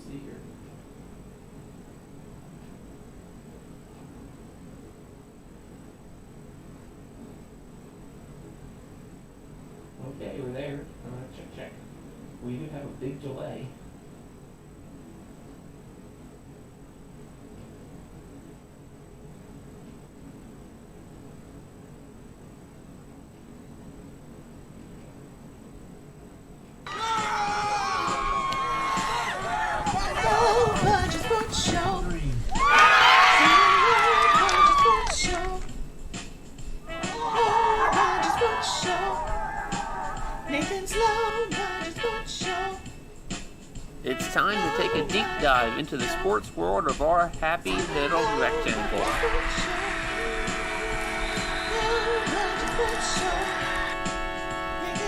see here. Okay, we're there. Check. We do have a big delay. It's time to take a deep dive into the sports world of our happy little rectangle.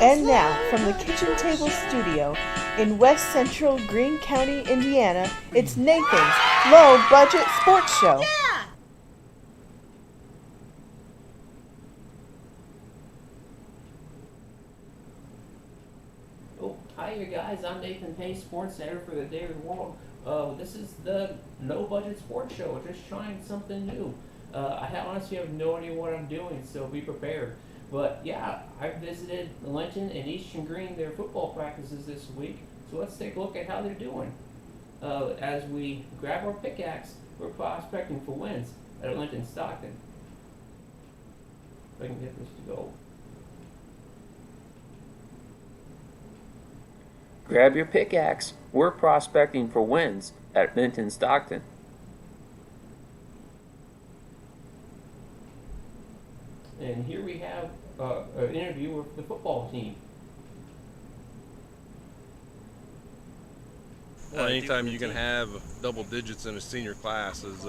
And now, from the Kitchen Table Studio in West Central Greene County, Indiana, it's Nathan's Low Budget Sports Show. Yeah! Oh, hi you guys, I'm Nathan Payne, sports editor for the Daily World. This is the No Budget Sports Show, just trying something new. I honestly have no idea what I'm doing, so be prepared. But yeah, I visited Linton and Eastern Greene, their football practices this week, so let's take a look at how they're doing. As we grab our pickaxe, we're prospecting for wins at Linton Stockton. If I can get this to go. Grab your pickaxe. We're prospecting for wins at Linton Stockton. And here we have an interview with the football team. Anytime you can have double digits in a senior class is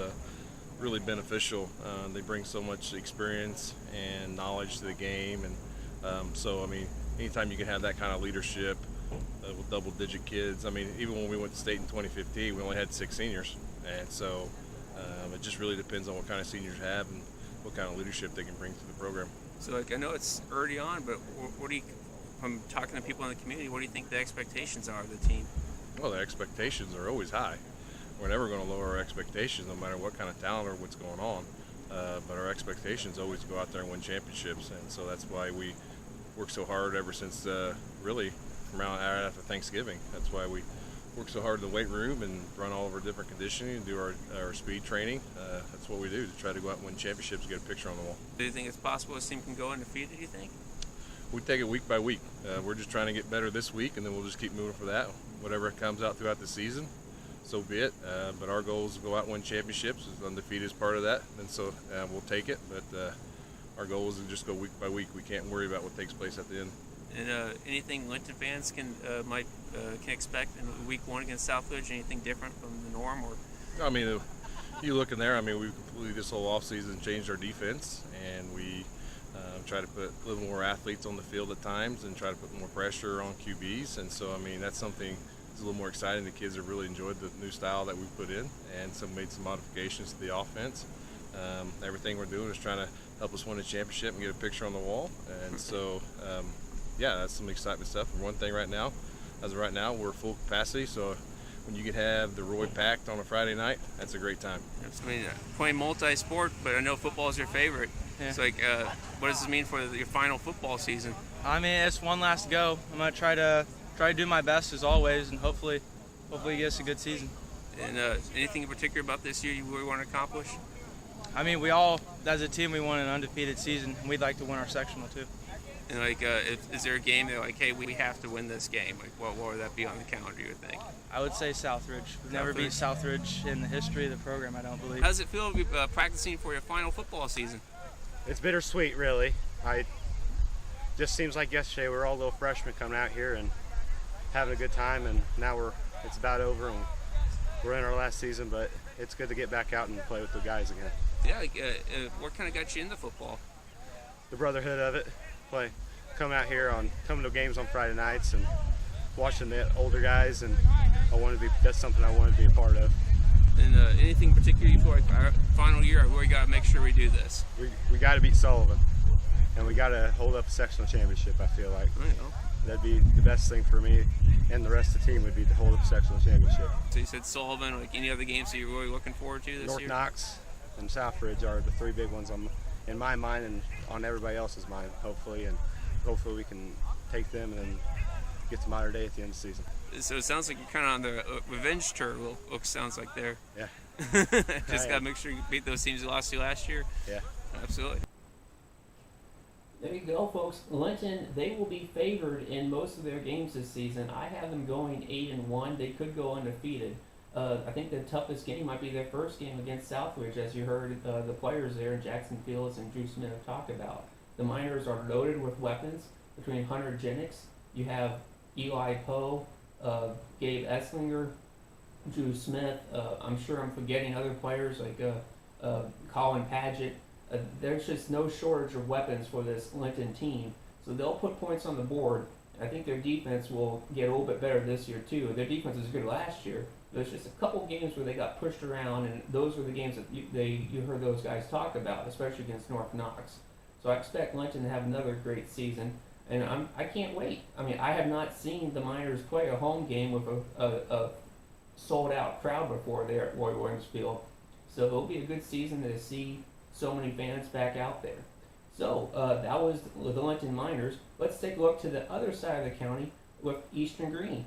really beneficial. They bring so much experience and knowledge to the game, and so I mean, anytime you can have that kind of leadership with double-digit kids. I mean, even when we went to state in 2015, we only had 6 seniors, and so it just really depends on what kind of seniors you have and what kind of leadership they can bring to the program. So, like, I know it's early on, but what do you, from talking to people in the community, what do you think the expectations are of the team? Well, the expectations are always high. We're never going to lower our expectations, no matter what kind of talent or what's going on. But our expectations always go out there and win championships, and so that's why we work so hard ever since really from around after Thanksgiving. That's why we work so hard in the weight room and run all of our different conditioning and do our speed training. That's what we do to try to go out and win championships and get a picture on the wall. Do you think it's possible this team can go undefeated, do you think? We take it week by week. We're just trying to get better this week, and then we'll just keep moving for that. Whatever comes out throughout the season, so be it. But our goal is to go out and win championships. Undefeated is part of that, and so we'll take it. But our goal is to just go week by week. We can't worry about what takes place at the end. And anything Linton fans can expect in week 1 against Southridge? Anything different from the norm? Or I mean, you look in there. I mean, we've completely this whole offseason changed our defense, and we try to put a little more athletes on the field at times, and try to put more pressure on QBs. And so, I mean, that's something that's a little more exciting. The kids have really enjoyed the new style that we put in, and so made some modifications to the offense. Everything we're doing is trying to help us win a championship and get a picture on the wall. And so. Yeah, that's some excitement stuff. And one thing right now, as of right now, we're full capacity. So when you could have the Roy packed on a Friday night, that's a great time. I mean, playing multi-sport, but I know football is your favorite. Yeah. So, like, what does this mean for your final football season? I mean, it's one last go. I'm gonna try to do my best as always, and hopefully get us a good season. And anything in particular about this year you really want to accomplish? I mean, we all, as a team, we want an undefeated season, and we'd like to win our sectional too. And like, is there a game that like, hey, we have to win this game? Like, what would that be on the calendar, you would think? I would say Southridge. We've never beat Southridge in the history of the program, I don't believe. How does it feel to be practicing for your final football season? It's bittersweet, really. Just seems like yesterday we were all little freshmen coming out here and having a good time, and now it's about over and we're in our last season. But it's good to get back out and play with the guys again. Yeah, like, what kind of got you into football? The brotherhood of it. Come out here coming to games on Friday nights and watching the older guys, and that's something I wanted to be a part of. And anything in particular you feel like our final year, we got to make sure we do this? We got to beat Sullivan, and we got to hold up a sectional championship, I feel like. that'd be the best thing for me and the rest of the team would be to hold a sectional championship. So you said Sullivan, like any other games that you're really looking forward to this North year? Knox and Southbridge are the three big ones in my mind and on everybody else's mind, hopefully, and hopefully we can take them and then get to Mater Dei at the end of the season. So it sounds like you're kind of on the revenge tour, sounds like there. Yeah. Just got to make sure you beat those teams you lost to last year. Yeah. Absolutely. There you go, folks. Linton, they will be favored in most of their games this season. I have them going 8-1. They could go undefeated. I think the toughest game might be their first game against Southbridge, as you heard the players there, Jackson Fields and Drew Smith, talk about. The Miners are loaded with weapons between Hunter Jennings. You have Eli Poe, Gabe Esslinger, Drew Smith. I'm sure I'm forgetting other players like Colin Padgett. There's just no shortage of weapons for this Linton team. So they'll put points on the board. I think their defense will get a little bit better this year too. Their defense was good last year. There's just a couple games where they got pushed around, and those were the games that you heard those guys talk about, especially against North Knox. So I expect Linton to have another great season, and I can't wait. I mean, I have not seen the Miners play a home game with a sold-out crowd before there at Roy Williams Field. So it'll be a good season to see so many fans back out there. So that was the Linton Miners. Let's take a look to the other side of the county with Eastern Greene.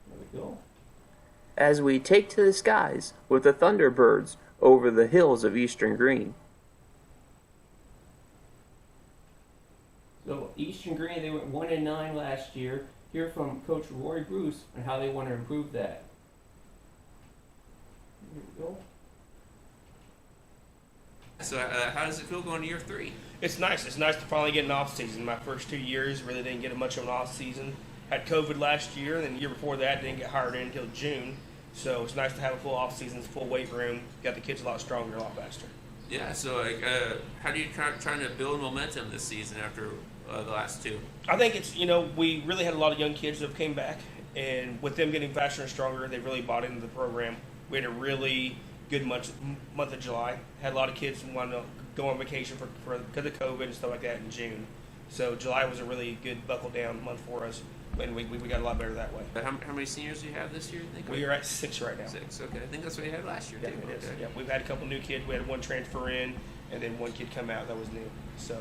There we go. As we take to the skies with the Thunderbirds over the hills of Eastern Greene. So Eastern Greene, they went 1-9 last year. Hear from Coach Roy Bruce on how they want to improve that. Here we go. So how does it feel going to year 3? It's nice. It's nice to finally get an off season. My first 2 years really didn't get much of an off season. Had COVID last year, and then the year before that didn't get hired in until June. So it's nice to have a full off season, full weight room. Got the kids a lot stronger, a lot faster. Yeah. So how do you trying to build momentum this season after the last 2? I think it's, we really had a lot of young kids that came back, and with them getting faster and stronger, they really bought into the program. We had a really good month of July. Had a lot of kids who wanted to go on vacation because of COVID and stuff like that in June. So July was a really good buckle down month for us, and we got a lot better that way. How many seniors do you have this year, you think? We are at 6 right now. 6, okay. I think that's what you had last year, Yeah, too. it is. Okay. Yeah, we've had a couple new kids. We had one transfer in, and then one kid come out that was new. So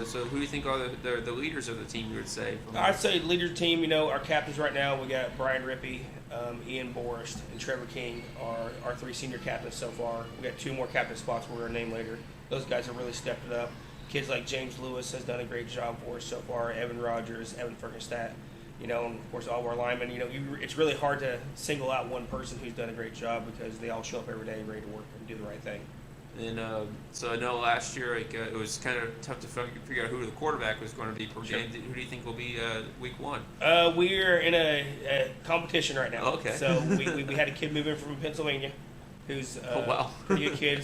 So who do you think are the leaders of the team, you would say? I'd say leader team, our captains right now, we got Brian Rippey, Ian Borst, and Trevor King are our 3 senior captains so far. We got 2 more captain spots we're going to name later. Those guys have really stepped it up. Kids like James Lewis has done a great job for us so far. Evan Rogers, Evan Fergenstadt, and of course all of our linemen. It's really hard to single out one person who's done a great job because they all show up every day ready to work and do the right thing. And so I know last year it was kind of tough to figure out who the quarterback was going to be per game. Who do you think will be week 1? We're in a competition right now. Okay. So we had a kid move in from Pennsylvania who's pretty good kid.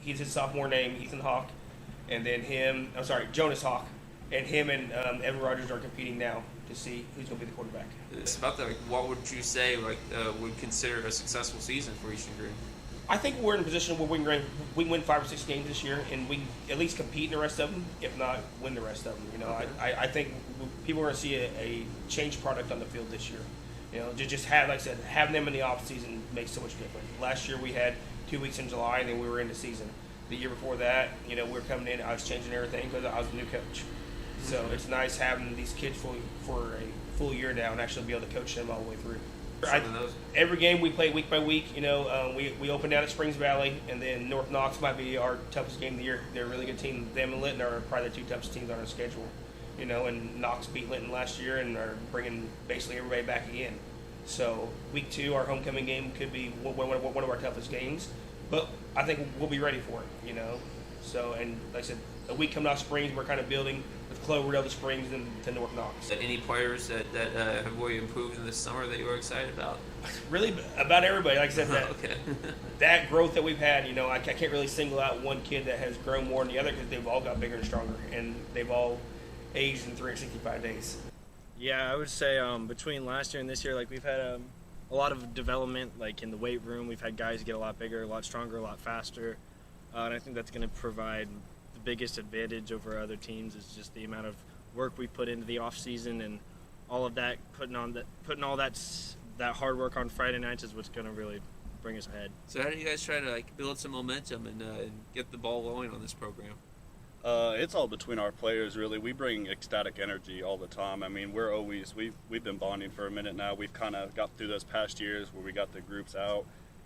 He's his sophomore name, Ethan Hawk. And then Jonas Hawk. And him and Evan Rogers are competing now to see who's going to be the quarterback. It's about that. What would you say would consider a successful season for Eastern Greene? I think we're in a position where we can win 5 or 6 games this year, and we at least compete in the rest of them, if not win the rest of them. Okay. I think people are going to see a changed product on the field this year. Just have, like I said, having them in the off season makes so much difference. Last year we had 2 weeks in July, and then we were in the season. The year before that, we were coming in. I was changing everything because I was the new coach. So it's nice having these kids for a full year now and actually be able to coach them all the way through. Every game we play week by week. We open down at Springs Valley, and then North Knox might be our toughest game of the year. They're a really good team. Them and Linton are probably the 2 toughest teams on our schedule. And Knox beat Linton last year and are bringing basically everybody back again. So week 2, our homecoming game could be one of our toughest games, but I think we'll be ready for it. So, and like I said, a week coming off Springs, we're kind of building with Cloverdale to Springs and to North Knox. Any players that have really improved in this summer that you were excited about? Really, about everybody. Like I said, Okay. that growth that we've had, I can't really single out one kid that has grown more than the other because they've all got bigger and stronger, and they've all aged in 365 days. Yeah, I would say between last year and this year, we've had a lot of development, in the weight room. We've had guys get a lot bigger, a lot stronger, a lot faster, and I think that's going to provide the biggest advantage over other teams is just the amount of work we put into the off season, and all of that, putting all that hard work on Friday nights is what's going to really bring us ahead. So how do you guys try to build some momentum and get the ball rolling on this program? It's all between our players, really. We bring ecstatic energy all the time. I mean, we've been bonding for a minute now. We've kind of got through those past years where we got the groups out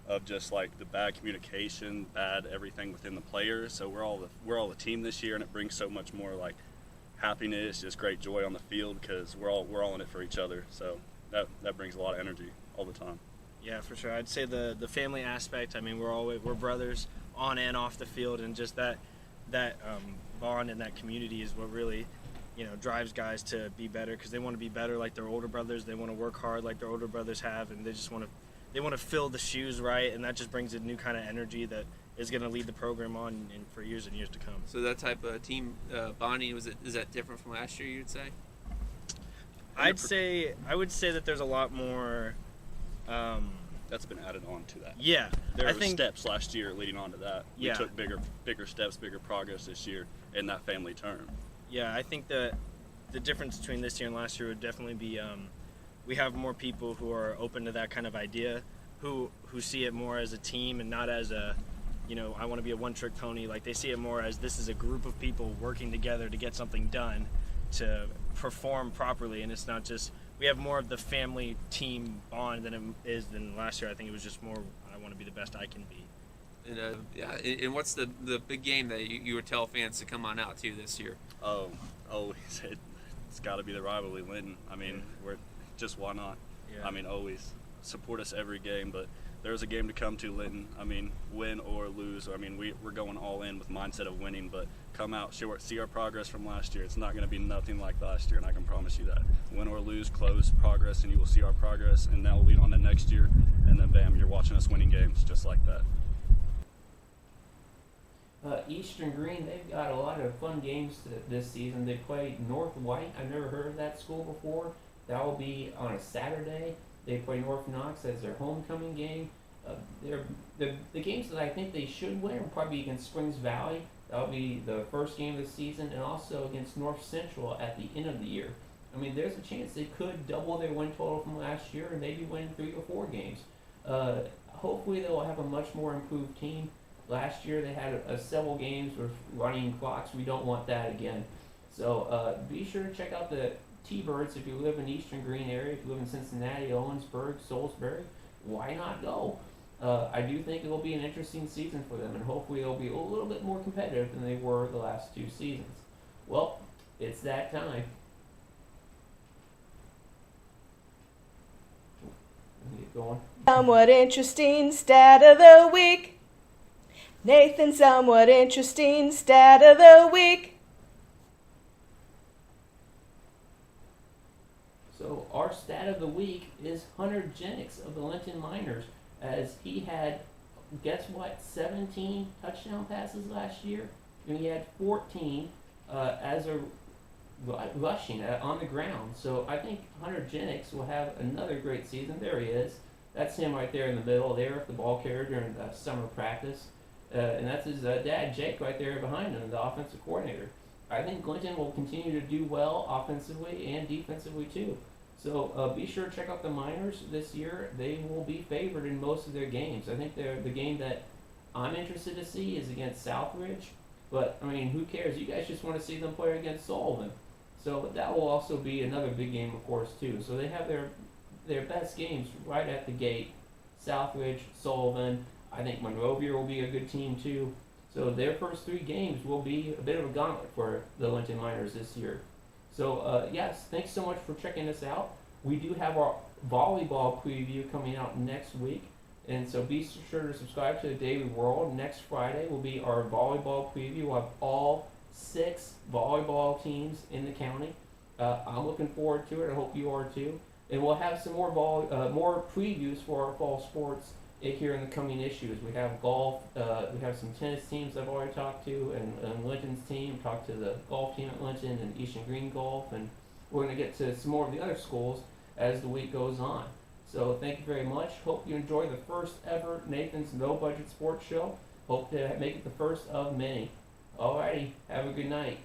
of just like the bad communication, bad everything within the players. So we're all the team this year, and it brings so much more like happiness, just great joy on the field because we're all in it for each other. So that brings a lot of energy all the time. Yeah, for sure. I'd say the family aspect. I mean, we're brothers on and off the field, and just that bond and that community is what really, drives guys to be better, because they want to be better like their older brothers. They want to work hard like their older brothers have, and they just want to fill the shoes right, and that just brings a new kind of energy that is going to lead the program on and for years and years to come. So that type of team bonding, is that different from last year, you'd say? I would say that there's a lot more. That's been added on to that. Yeah, there were steps last year leading on to that. We took bigger steps, bigger progress this year in that family term. Yeah, I think the difference between this year and last year would definitely be we have more people who are open to that kind of idea, who see it more as a team and not as a, I want to be a one-trick pony. Like, they see it more as this is a group of people working together to get something done, to perform properly, and it's not just. We have more of the family team bond than last year. I think it was just more, I want to be the best I can be. And and what's the big game that you would tell fans to come on out to this year? It's got to be the rivalry, Linton. I mean, why not? Yeah. I mean, always support us every game, but there's a game to come to, Linton. I mean, win or lose. I mean, we're going all in with mindset of winning, but come out, see our progress from last year. It's not going to be nothing like last year, and I can promise you that. Win or lose, close, progress, and you will see our progress, and that will lead on to next year, and then bam, you're watching us winning games just like that. Eastern Greene, they've got a lot of fun games this season. They play North White. I've never heard of that school before. That will be on a Saturday. They play North Knox as their homecoming game. The games that I think they should win will probably be against Springs Valley. That'll be the first game of the season, and also against North Central at the end of the year. I mean, there's a chance they could double their win total from last year and maybe win 3 or 4 games. Hopefully they'll have a much more improved team. Last year they had several games with running clocks. We don't want that again. So be sure to check out the T-Birds if you live in Eastern Greene area. If you live in Cincinnati, Owensburg, Salisbury, why not go? I do think it will be an interesting season for them, and hopefully they'll be a little bit more competitive than they were the last 2 seasons. Well, it's that time. Let me get going. Somewhat interesting stat of the week. Nathan, somewhat interesting stat of the week. So our stat of the week is Hunter Jennings of the Linton Miners, as he had, guess what, 17 touchdown passes last year, and he had 14 as a rushing on the ground. So I think Hunter Jennings will have another great season. There he is. That's him right there in the middle there, the ball carrier during summer practice. And that's his dad, Jake, right there behind him, the offensive coordinator. I think Linton will continue to do well offensively and defensively too. So be sure to check out the Miners this year. They will be favored in most of their games. I think the game that I'm interested to see is against Southridge. But, I mean, who cares? You guys just want to see them play against Sullivan. So that will also be another big game, of course, too. So they have their best games right at the gate. Southridge, Sullivan. I think Monrovia will be a good team, too. So their first 3 games will be a bit of a gauntlet for the Linton Miners this year. So, yes, thanks so much for checking us out. We do have our volleyball preview coming out next week. And so be sure to subscribe to the Daily World. Next Friday will be our volleyball preview. We'll have all 6 volleyball teams in the county. I'm looking forward to it. I hope you are too. And we'll have some more more previews for our fall sports here in the coming issues. We have golf. We have some tennis teams I've already talked to, and Linton's team. Talked to the golf team at Linton and Eastern Greene Golf, and we're going to get to some more of the other schools as the week goes on. So thank you very much. Hope you enjoy the first ever Nathan's No Budget Sports Show. Hope to make it the first of many. Alrighty, have a good night.